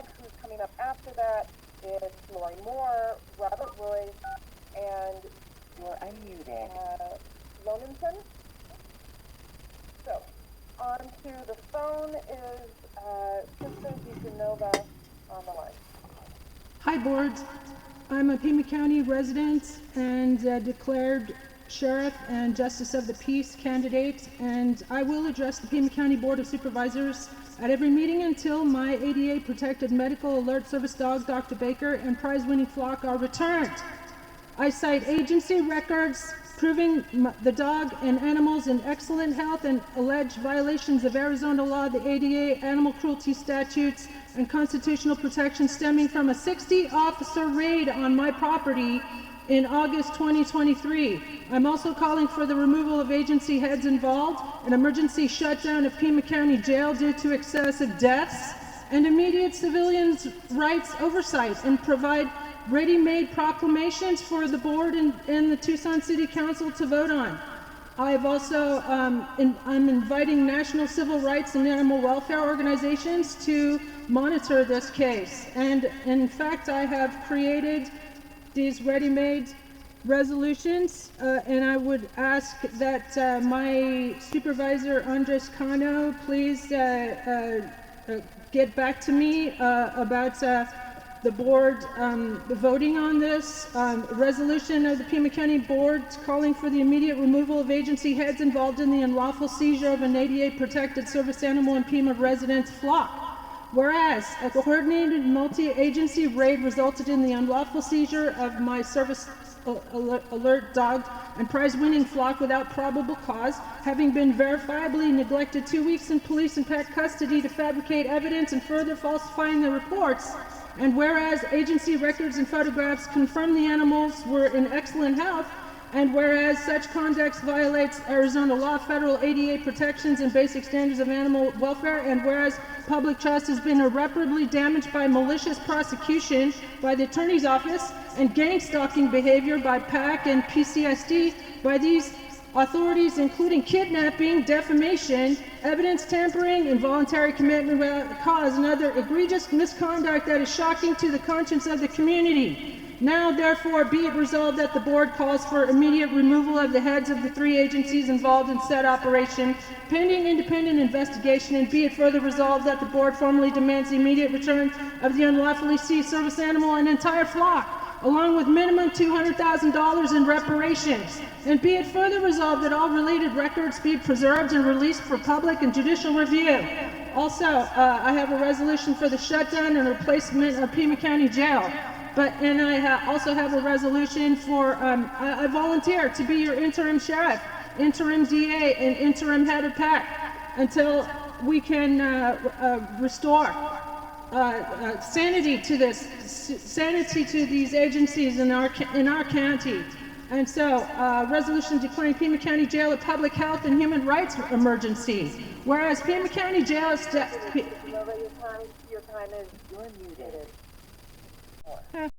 Next, who's coming up after that is Lori Moore, Robert Royce, and You're unmuted. Loninson. So, on to the phone is Krista DeGenova on the line. Hi, Board. I'm a Pima County resident and declared Sheriff and Justice of the Peace candidate, and I will address the Pima County Board of Supervisors at every meeting until my ADA-protected medical alert service dog, Dr. Baker, and prize-winning flock are returned. I cite agency records proving the dog and animals in excellent health and alleged violations of Arizona law, the ADA, animal cruelty statutes, and constitutional protection stemming from a 60-officer raid on my property in August 2023. I'm also calling for the removal of agency heads involved, an emergency shutdown of Pima County Jail due to excessive deaths, and immediate civilians' rights oversight, and provide ready-made proclamations for the board and the Tucson City Council to vote on. I've also, I'm inviting national civil rights and animal welfare organizations to monitor this case. And in fact, I have created these ready-made resolutions, and I would ask that my supervisor, Andres Cano, please get back to me about the board voting on this resolution of the Pima County Board calling for the immediate removal of agency heads involved in the unlawful seizure of an ADA-protected service animal in Pima residence flock. Whereas a coordinated multi-agency raid resulted in the unlawful seizure of my service alert dog and prize-winning flock without probable cause, having been verifiably neglected 2 weeks in police and pet custody to fabricate evidence and further falsifying the reports. And whereas agency records and photographs confirm the animals were in excellent health, and whereas such conduct violates Arizona law, federal ADA protections, and basic standards of animal welfare, and whereas public trust has been irreparably damaged by malicious prosecution by the Attorney's Office and gang stalking behavior by PAC and PCSD by these authorities, including kidnapping, defamation, evidence tampering, involuntary commitment without cause, and other egregious misconduct that is shocking to the conscience of the community. Now, therefore, be it resolved that the board calls for immediate removal of the heads of the 3 agencies involved in said operation, pending independent investigation, and be it further resolved that the board formally demands the immediate return of the unlawfully seized service animal and entire flock, along with minimum $200,000 in reparations. And be it further resolved that all related records be preserved and released for public and judicial review. Also, I have a resolution for the shutdown and replacement of Pima County Jail. And I also have a resolution for, I volunteer to be your interim sheriff, interim DA, and interim head of PAC until we can restore sanity to these agencies in our county. And so, resolution declaring Pima County Jail a public health and human rights emergency. Whereas Pima County Jail is... Your time is muted.